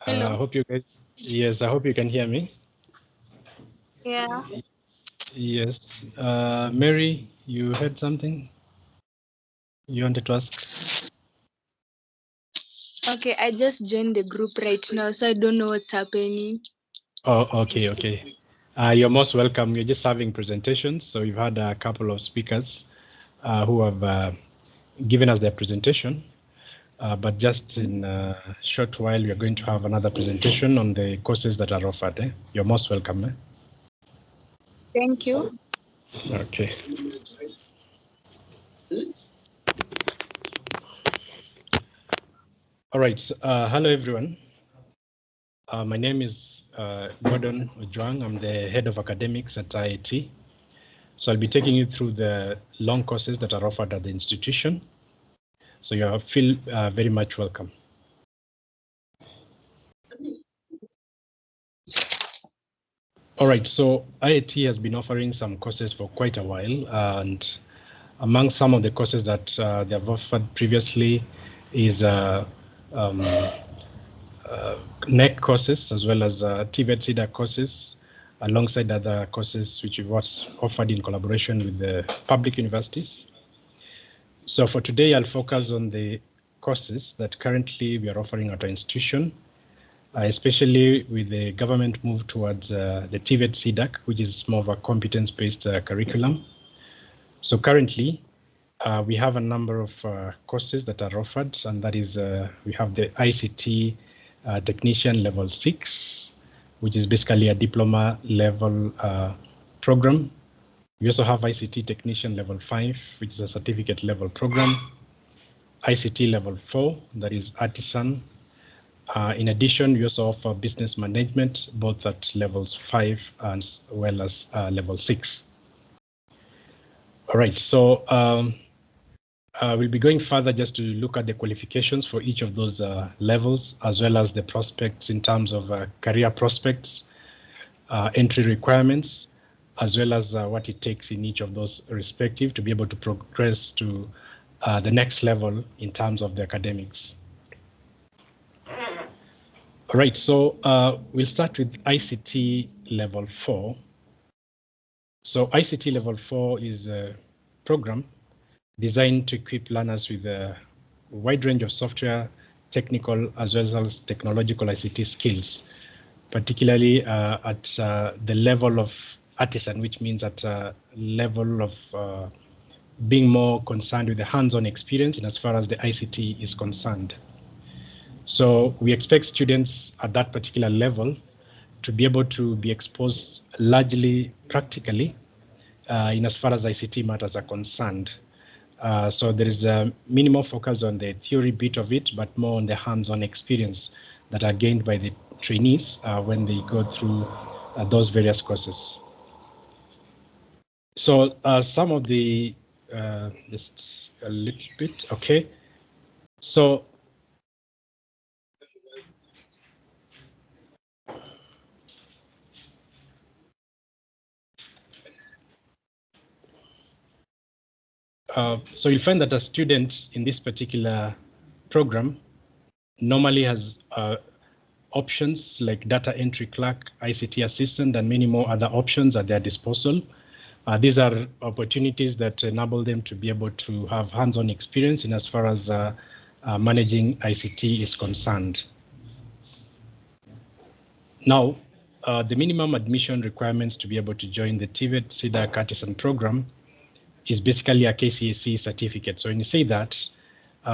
Hello. Hope you guys, yes, I hope you can hear me. Yeah. Yes. Mary, you had something you wanted to ask? Okay, I just joined the group right now, so I don't know what's happening. Oh, okay. You're most welcome. You're just having presentations. So we've had a couple of speakers who have given us their presentation. But just in a short while, we are going to have another presentation on the courses that are offered. You're most welcome. Thank you. Okay. All right. Hello, everyone. My name is Gordon Ojwang. I'm the head of academics at IIT. So I'll be taking you through the long courses that are offered at the institution. So you feel very much welcome. All right, so IIT has been offering some courses for quite a while, and among some of the courses that they have offered previously is NEC courses as well as TVET CEDA courses, alongside other courses which was offered in collaboration with the public universities. So for today, I'll focus on the courses that currently we are offering at our institution, especially with the government move towards the TVET CEDAC, which is more of a competence-based curriculum. So currently, we have a number of courses that are offered, and that is we have the ICT Technician Level 6, which is basically a diploma level program. We also have ICT Technician Level 5, which is a certificate level program. ICT Level 4, that is Artisan. In addition, we also offer Business Management, both at levels 5 as well as level 6. All right, so we'll be going further just to look at the qualifications for each of those levels, as well as the prospects in terms of career prospects, entry requirements, as well as what it takes in each of those respective to be able to progress to the next level in terms of the academics. All right, so we'll start with ICT Level 4. So ICT Level 4 is a program designed to equip learners with a wide range of software, technical, as well as technological ICT skills, particularly at the level of artisan, which means at a level of being more concerned with the hands-on experience and as far as the ICT is concerned. So we expect students at that particular level to be able to be exposed largely practically in as far as ICT matters are concerned. So there is a minimal focus on the theory bit of it, but more on the hands-on experience that are gained by the trainees when they go through those various courses. So some of the, just a little bit, okay. So so you'll find that a student in this particular program normally has options like data entry clerk, ICT assistant, and many more other options at their disposal. These are opportunities that enable them to be able to have hands-on experience in as far as managing ICT is concerned. Now, the minimum admission requirements to be able to join the TVET CEDAC Artisan program is basically a KCSE certificate. So when you say that,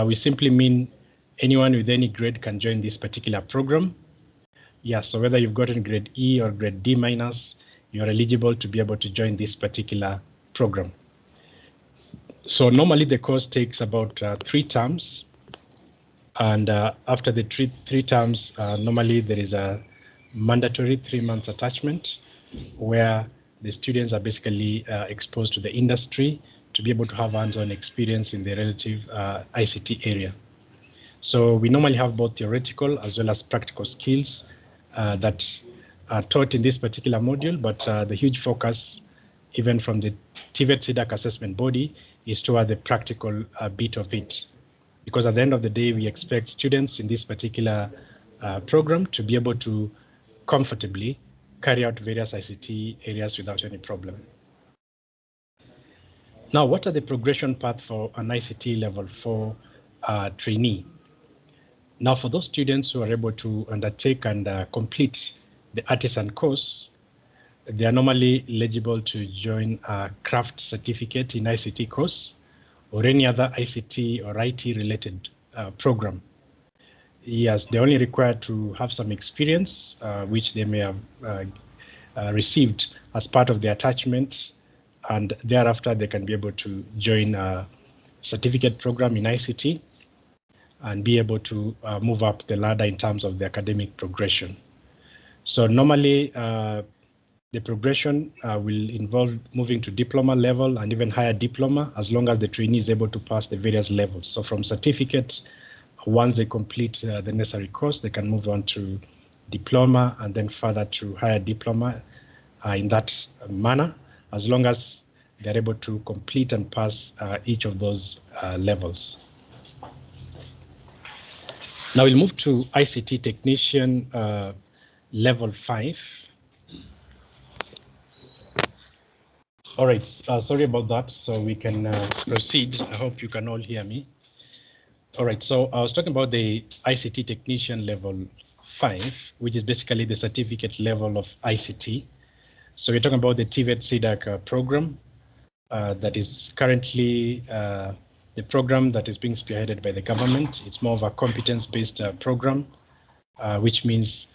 we simply mean anyone with any grade can join this particular program. Yeah, so whether you've gotten grade E or grade D minus, you're eligible to be able to join this particular program. So normally the course takes about 3 terms. And after the three terms, normally there is a mandatory 3 months attachment where the students are basically exposed to the industry to be able to have hands-on experience in the relative ICT area. So we normally have both theoretical as well as practical skills that are taught in this particular module, but the huge focus, even from the TVET CEDAC assessment body, is toward the practical bit of it. Because at the end of the day, we expect students in this particular program to be able to comfortably carry out various ICT areas without any problem. Now, what are the progression path for an ICT level 4 trainee? Now, for those students who are able to undertake and complete the artisan course, they are normally eligible to join a craft certificate in ICT course or any other ICT or IT related program. Yes, they're only required to have some experience, which they may have received as part of the attachment, and thereafter they can be able to join a certificate program in ICT and be able to move up the ladder in terms of the academic progression. So normally the progression will involve moving to diploma level and even higher diploma, as long as the trainee is able to pass the various levels. So from certificate, once they complete the necessary course, they can move on to diploma and then further to higher diploma in that manner, as long as they're able to complete and pass each of those levels. Now we'll move to ICT technician level 5. All right, sorry about that. So we can proceed. I hope you can all hear me. All right, so I was talking about the ICT technician level 5, which is basically the certificate level of ICT. So we're talking about the TVET CDAC program that is currently the program that is being spearheaded by the government. It's more of a competence-based program, which means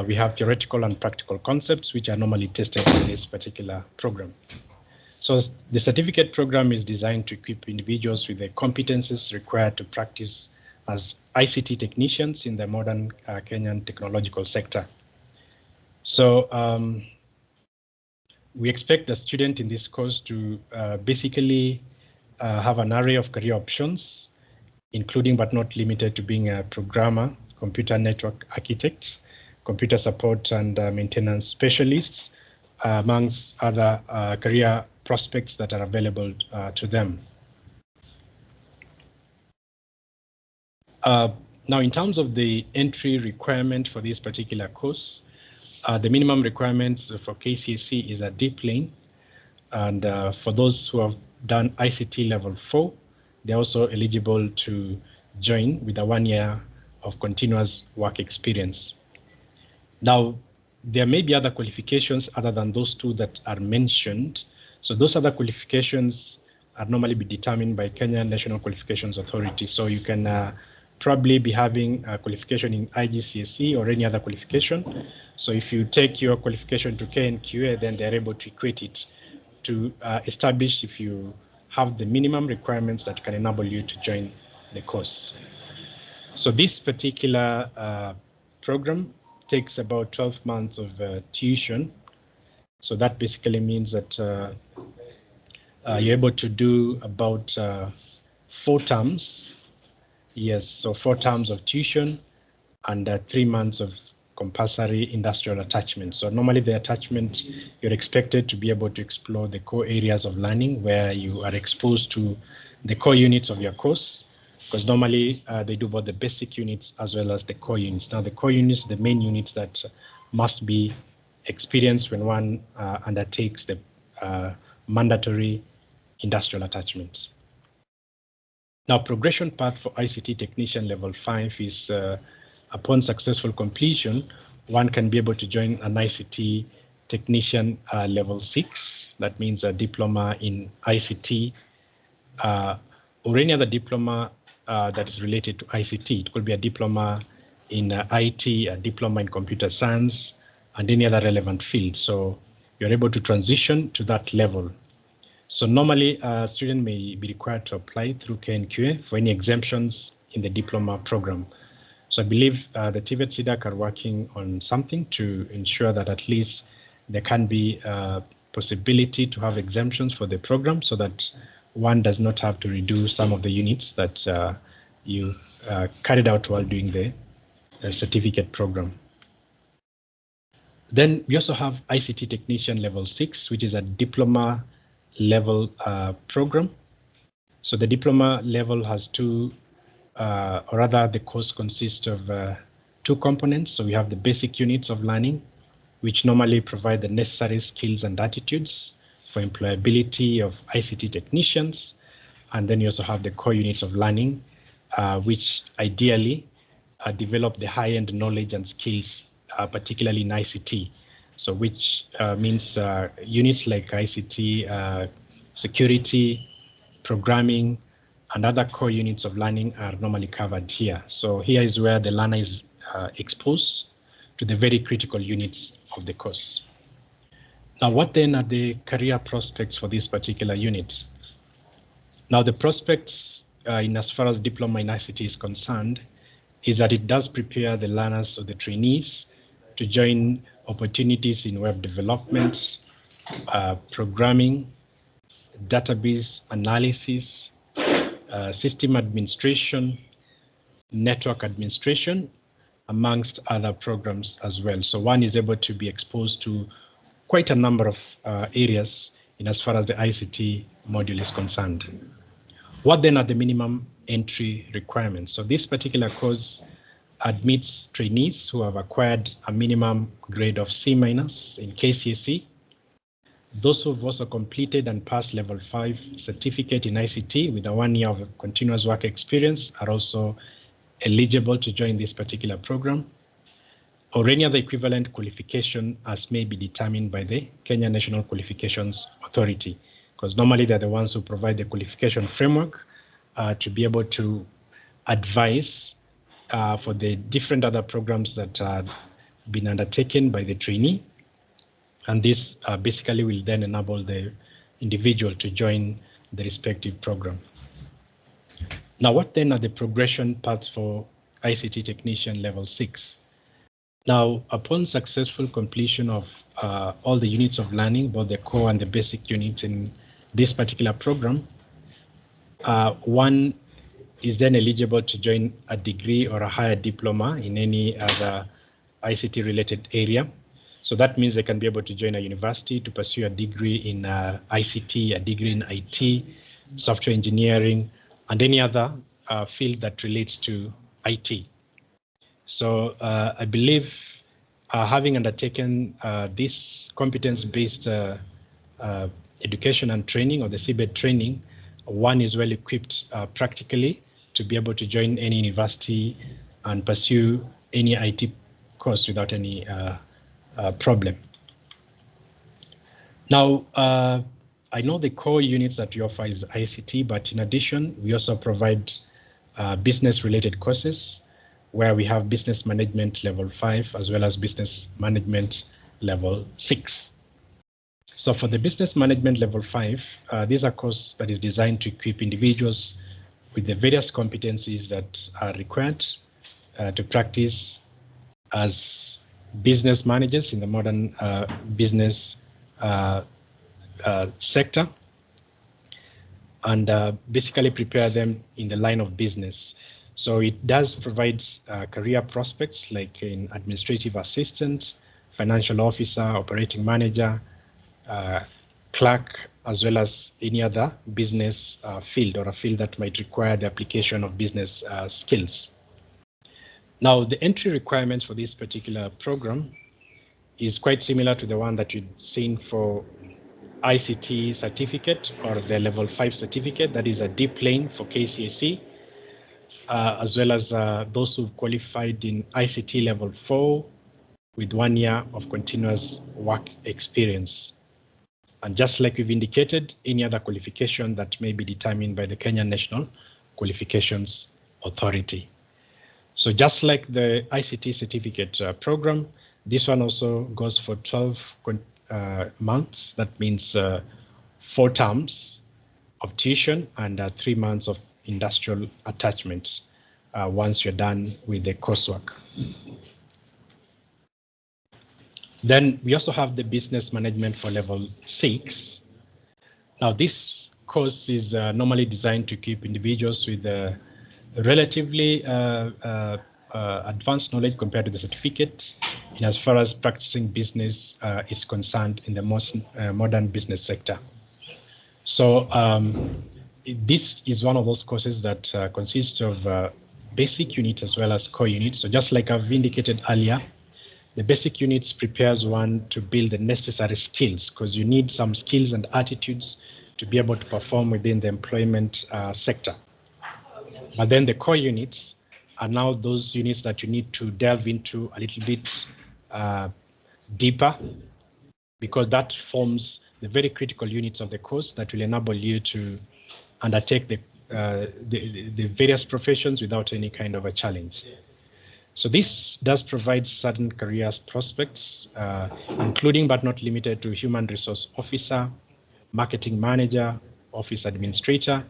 we have theoretical and practical concepts which are normally tested in this particular program. So the certificate program is designed to equip individuals with the competences required to practice as ICT technicians in the modern Kenyan technological sector. So we expect the student in this course to basically have an array of career options, including but not limited to being a programmer, computer network architect, computer support and maintenance specialists, amongst other career prospects that are available to them. Now, in terms of the entry requirement for this particular course, the minimum requirements for KCSE is a D plane, and for those who have done ICT level 4, they're also eligible to join with a 1 year of continuous work experience. Now, there may be other qualifications other than those two that are mentioned. So those other qualifications are normally be determined by Kenya National Qualifications Authority. So you can probably be having a qualification in IGCSE or any other qualification. So if you take your qualification to KNQA, then they're able to equate it to establish if you have the minimum requirements that can enable you to join the course. So this particular program takes about 12 months of tuition. So that basically means that you're able to do about 4 terms. Yes, so 4 terms of tuition and 3 months of compulsory industrial attachment. So normally the attachment, you're expected to be able to explore the core areas of learning where you are exposed to the core units of your course, because normally they do both the basic units as well as the core units. Now the core units, the main units that must be experienced when one undertakes the mandatory industrial attachment. Now, progression path for ICT technician level 5 is upon successful completion, one can be able to join an ICT technician level 6. That means a diploma in ICT or any other diploma that is related to ICT. It could be a diploma in IT, a diploma in computer science, and any other relevant field. So you're able to transition to that level. So normally a student may be required to apply through KNQA for any exemptions in the diploma program. So I believe the TVET CDAC are working on something to ensure that at least there can be a possibility to have exemptions for the program so that one does not have to redo some of the units that you carried out while doing the certificate program. Then we also have ICT technician level 6, which is a diploma level program. So the diploma level has 2, or rather the course consists of two components. So we have the basic units of learning, which normally provide the necessary skills and attitudes for employability of ICT technicians. And then you also have the core units of learning, which ideally develop the high-end knowledge and skills, particularly in ICT. So which means units like ICT, security, programming, and other core units of learning are normally covered here. So here is where the learner is exposed to the very critical units of the course. Now, what then are the career prospects for this particular unit? Now, the prospects in as far as diploma in ICT is concerned is that it does prepare the learners or the trainees to join opportunities in web development, programming, database analysis, system administration, network administration, amongst other programs as well. So one is able to be exposed to quite a number of areas in as far as the ICT module is concerned. What then are the minimum entry requirements? So this particular course admits trainees who have acquired a minimum grade of C- in KCSE. Those who have also completed and passed level 5 certificate in ICT with a 1 year of continuous work experience are also eligible to join this particular program, or any other equivalent qualification as may be determined by the Kenya National Qualifications Authority, because normally they're the ones who provide the qualification framework to be able to advise for the different other programs that are been undertaken by the trainee. And this basically will then enable the individual to join the respective program. Now, what then are the progression paths for ICT technician level 6? Now, upon successful completion of all the units of learning, both the core and the basic units in this particular program, one is then eligible to join a degree or a higher diploma in any other ICT related area. So that means they can be able to join a university to pursue a degree in ICT, a degree in IT, software engineering, and any other field that relates to IT. So I believe having undertaken this competence-based education and training, or the CBED training, one is well equipped practically to be able to join any university and pursue any IT course without any problem. Now, I know the core units that we offer is ICT, but in addition, we also provide business-related courses where we have business management level 5 as well as business management level 6. So for the business management level 5, these are courses that is designed to equip individuals with the various competencies that are required to practice as business managers in the modern business sector, and basically prepare them in the line of business. So it does provide career prospects like in administrative assistant, financial officer, operating manager, clerk, as well as any other business field or a field that might require the application of business skills. Now, the entry requirements for this particular program is quite similar to the one that you've seen for ICT certificate or the level 5 certificate, that is a D plane for KCSE, as well as those who've qualified in ICT level 4 with 1 year of continuous work experience. And just like we've indicated, any other qualification that may be determined by the Kenya National Qualifications Authority. So just like the ICT certificate program, this one also goes for 12 months. That means 4 terms of tuition and 3 months of industrial attachment once you're done with the coursework. Then we also have the business management for level 6. Now this course is normally designed to keep individuals with relatively advanced knowledge compared to the certificate in as far as practicing business is concerned in the most modern business sector. So this is one of those courses that consists of basic units as well as core units. So just like I've indicated earlier, the basic units prepares one to build the necessary skills, because you need some skills and attitudes to be able to perform within the employment sector. But then the core units are now those units that you need to delve into a little bit deeper, because that forms the very critical units of the course that will enable you to undertake the various professions without any kind of a challenge. So this does provide certain career prospects, including but not limited to human resource officer, marketing manager, office administrator,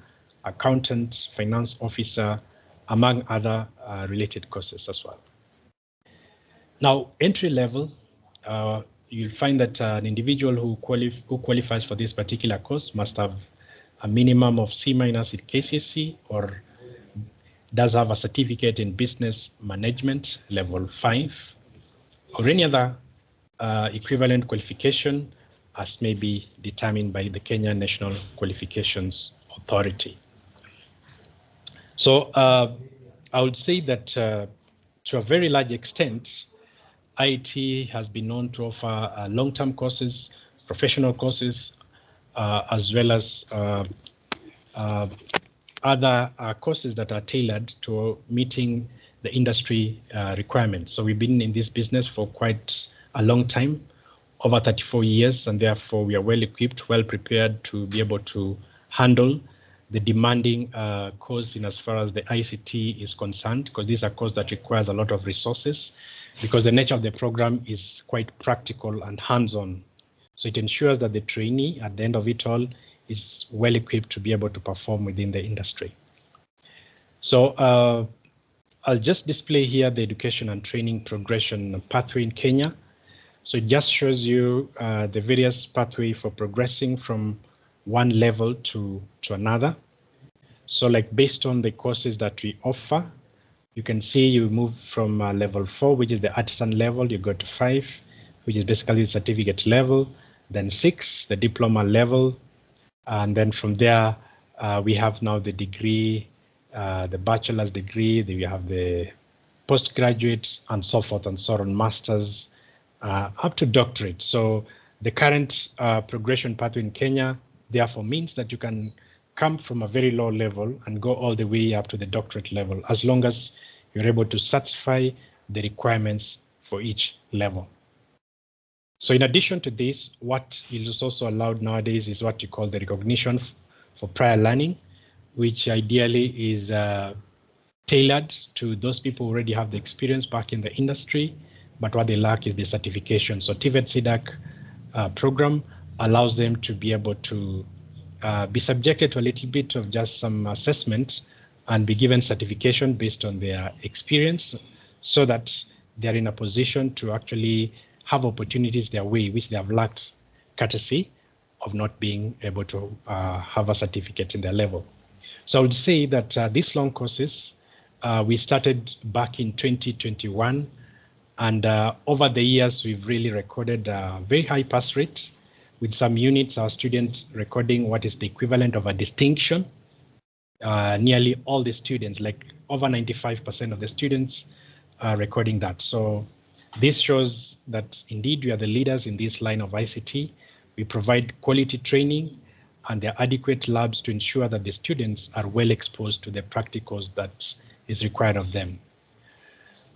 accountant, finance officer, among other related courses as well. Now, entry level, you'll find that an individual who qualifies for this particular course must have a minimum of C- in KCSE, or does have a certificate in business management level 5, or any other equivalent qualification as may be determined by the Kenya National Qualifications Authority. So I would say that to a very large extent, IIT has been known to offer long-term courses, professional courses, as well as other courses that are tailored to meeting the industry requirements. So we've been in this business for quite a long time, over 34 years, and therefore we are well equipped, well prepared to be able to handle the demanding course in as far as the ICT is concerned, because these are courses that requires a lot of resources, because the nature of the program is quite practical and hands-on. So it ensures that the trainee at the end of it all is well equipped to be able to perform within the industry. So I'll just display here the education and training progression pathway in Kenya. So it just shows you the various pathway for progressing from one level to another. So like based on the courses that we offer, you can see you move from level 4, which is the artisan level, you go to 5, which is basically the certificate level, then 6, the diploma level, and then from there, we have now the degree, the bachelor's degree, then we have the postgraduate, and so forth and so on, master's, up to doctorate. So the current progression pathway in Kenya, therefore, means that you can come from a very low level and go all the way up to the doctorate level, as long as you're able to satisfy the requirements for each level. So in addition to this, what is also allowed nowadays is what you call the recognition for prior learning, which ideally is tailored to those people who already have the experience back in the industry, but what they lack is the certification. So TVET-CDAC program allows them to be able to be subjected to a little bit of just some assessment and be given certification based on their experience, so that they're in a position to actually have opportunities their way, which they have lacked courtesy of not being able to have a certificate in their level. So I would say that these long courses, we started back in 2021, and over the years, we've really recorded a very high pass rate, with some units, our students recording what is the equivalent of a distinction. Nearly all the students, like over 95% of the students, are recording that. So this shows that indeed we are the leaders in this line of ICT. We provide quality training, and there are adequate labs to ensure that the students are well exposed to the practicals that is required of them.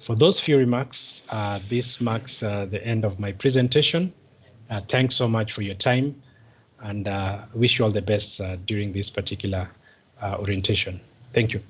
For those few remarks, this marks the end of my presentation. Thanks so much for your time, and wish you all the best during this particular orientation. Thank you.